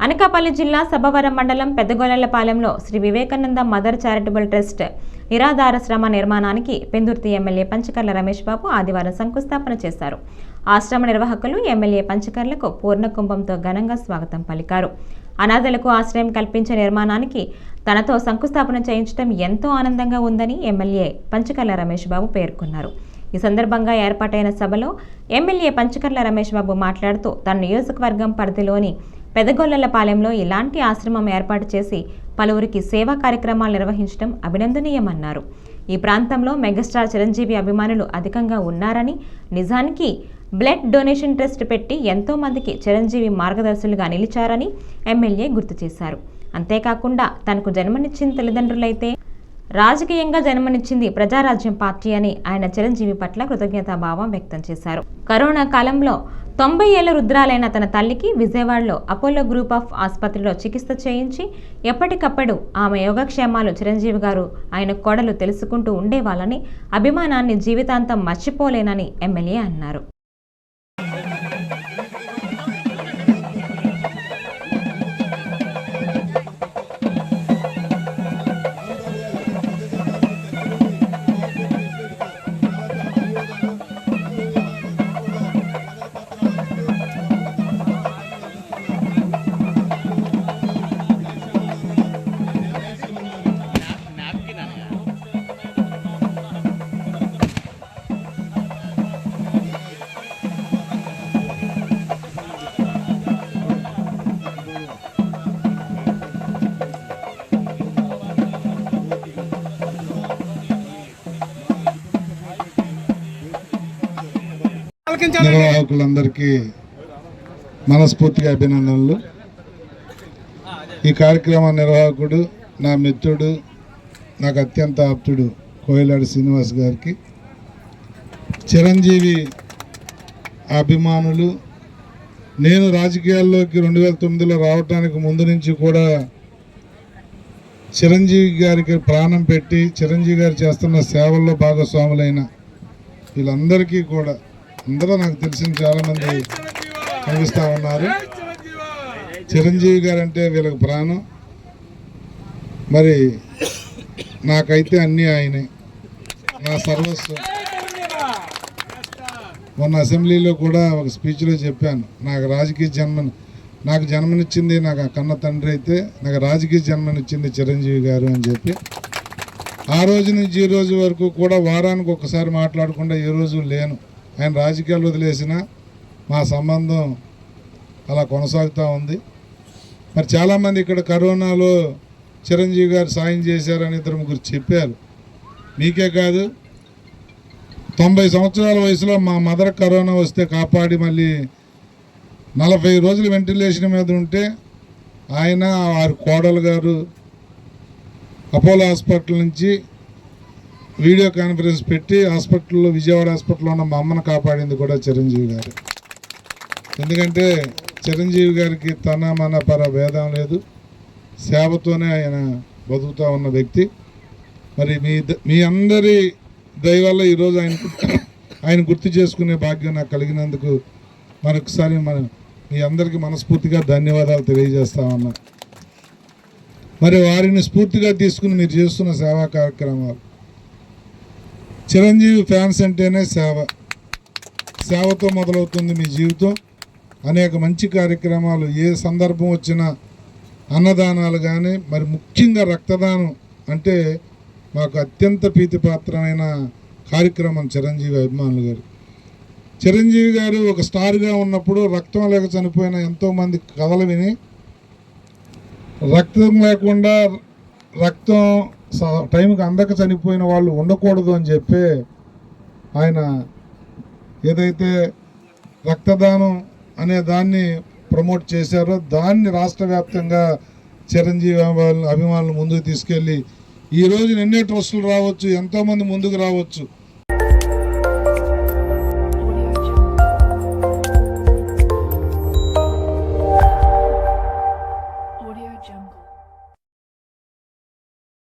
అనకాపల్లి జిల్లా సభవరం మండలం పెద్దగొల్లపాలెంలో Shri Vivekananda mother charitable trust నిరాధారాశ్రమ నిర్మాణానికి పెందుర్తి ఎమ్మెల్యే పంచకర్ల రమేష్ బాబు ఆదివారం శంకుస్థాపన చేశారు. ఆశ్రమ నిర్వాహకులు ఎమ్మెల్యే పంచకర్లకు పూర్ణకుంభంతో ఘనంగా స్వాగతం పలికారు. అనాథలకు ఆశ్రయం కల్పించే నిర్మాణానికి తనతో శంకుస్థాపన చేయించడం ఎంతో ఆనందంగా ఉందని ఎమ్మెల్యే పంచకర్ల రమేష్ బాబు పేర్కొన్నారు. ఈ సందర్భంగా ఏర్పాటైన సభలో ఎమ్మెల్యే పంచకర్ల రమేష్ బాబు మాట్లాడుతూ తన నియోజకవర్గం పరిధిలోని పెదగొల్లపాలెంలో ఇలాంటి ఆశ్రమం ఏర్పాటు చేసి పలువురికి సేవా కార్యక్రమాలు నిర్వహించడం అభినందనీయమన్నారు. ఈ ప్రాంతంలో మెగాస్టార్ చిరంజీవి అభిమానులు అధికంగా ఉన్నారని, నిజానికి బ్లడ్ డొనేషన్ ట్రస్ట్ పెట్టి ఎంతో మందికి చిరంజీవి మార్గదర్శులుగా నిలిచారని ఎమ్మెల్యే గుర్తు చేశారు. అంతేకాకుండా తనకు జన్మనిచ్చిన తల్లిదండ్రులైతే రాజకీయంగా జన్మనిచ్చింది ప్రజారాజ్యం పార్టీ అని ఆయన చిరంజీవి పట్ల కృతజ్ఞతాభావం వ్యక్తం చేశారు. కరోనా కాలంలో 90 ఏళ్ల రుద్రాలైన తన తల్లికి విజయవాడలో అపోలో గ్రూప్ ఆఫ్ ఆసుపత్రిలో చికిత్స చేయించి ఎప్పటికప్పుడు ఆమె యోగక్షేమాలు చిరంజీవి గారు ఆయన కోడలు తెలుసుకుంటూ ఉండేవాళ్ళని, అభిమానాన్ని జీవితాంతం మర్చిపోలేనని ఎమ్మెల్యే అన్నారు. నిర్వాహకులందరికీ మనస్ఫూర్తిగా అభినందనలు. ఈ కార్యక్రమ నిర్వాహకుడు, నా మిత్రుడు, నాకు అత్యంత ఆప్తుడు కోయిలాడి శ్రీనివాస్ గారికి, చిరంజీవి అభిమానులు, నేను రాజకీయాల్లోకి 2009లో రావడానికి ముందు నుంచి కూడా చిరంజీవి గారికి ప్రాణం పెట్టి చిరంజీవి గారు చేస్తున్న సేవల్లో భాగస్వాములైన వీళ్ళందరికీ కూడా, అందరూ నాకు తెలిసిన చాలామంది కనిపిస్తూ ఉన్నారు. చిరంజీవి గారు అంటే వీళ్ళకి ప్రాణం. మరి నాకైతే అన్నీ ఆయనే, నా సర్వస్వం. మొన్న అసెంబ్లీలో కూడా ఒక స్పీచ్లో చెప్పాను, నాకు జన్మనిచ్చింది నాకు కన్న తండ్రి అయితే నాకు రాజకీయ జన్మనిచ్చింది చిరంజీవి గారు అని చెప్పి, ఆ రోజు నుంచి ఈ రోజు వరకు కూడా వారానికి ఒకసారి మాట్లాడకుండా ఏ రోజు లేను. ఆయన రాజకీయాలు వదిలేసిన మా సంబంధం అలా కొనసాగుతూ ఉంది. మరి చాలామంది ఇక్కడ కరోనాలో చిరంజీవి గారు సాయం చేశారని 2-3 చెప్పారు. మీకే కాదు, 90 సంవత్సరాల వయసులో మా మదర్ కరోనా వస్తే కాపాడి మళ్ళీ 40 రోజులు వెంటిలేషన్ మీద ఉంటే ఆయన, వారి కోడలు గారు అపోలో హాస్పిటల్ నుంచి వీడియో కాన్ఫరెన్స్ పెట్టి హాస్పిటల్లో, విజయవాడ హాస్పిటల్లో ఉన్న మా అమ్మను కాపాడింది కూడా చిరంజీవి గారు. ఎందుకంటే చిరంజీవి గారికి తన మన పర భేదం లేదు, సేవతోనే ఆయన బతుకుతూ ఉన్న వ్యక్తి. మరి మీ అందరి దయ వల్ల ఈరోజు ఆయన గుర్తు చేసుకునే భాగ్యం నాకు కలిగినందుకు మరొకసారి మీ అందరికీ మనస్ఫూర్తిగా ధన్యవాదాలు తెలియజేస్తా ఉన్నా. మరి వారిని స్ఫూర్తిగా తీసుకుని మీరు చేస్తున్న సేవా కార్యక్రమాలు, చిరంజీవి ఫ్యాన్స్ అంటేనే సేవతో మొదలవుతుంది మీ జీవితం. అనేక మంచి కార్యక్రమాలు, ఏ సందర్భం వచ్చినా అన్నదానాలు కానీ, మరి ముఖ్యంగా రక్తదానం అంటే మాకు అత్యంత ప్రీతిపాత్రమైన కార్యక్రమం చిరంజీవి అభిమానులు గారు. చిరంజీవి గారు ఒక స్టార్గా ఉన్నప్పుడు రక్తం లేక చనిపోయిన ఎంతోమంది కథలు విని, రక్తం లేకుండా రక్తం టైంకి అందక చనిపోయిన వాళ్ళు ఉండకూడదు అని చెప్పి ఆయన ఏదైతే రక్తదానం అనే దాన్ని ప్రమోట్ చేశారో దాన్ని రాష్ట్ర వ్యాప్తంగా చిరంజీవి అభిమానులు ముందుకు తీసుకెళ్ళి ఈరోజు ఎన్నో ట్రస్టులు రావచ్చు, ఎంతోమంది ముందుకు రావచ్చు.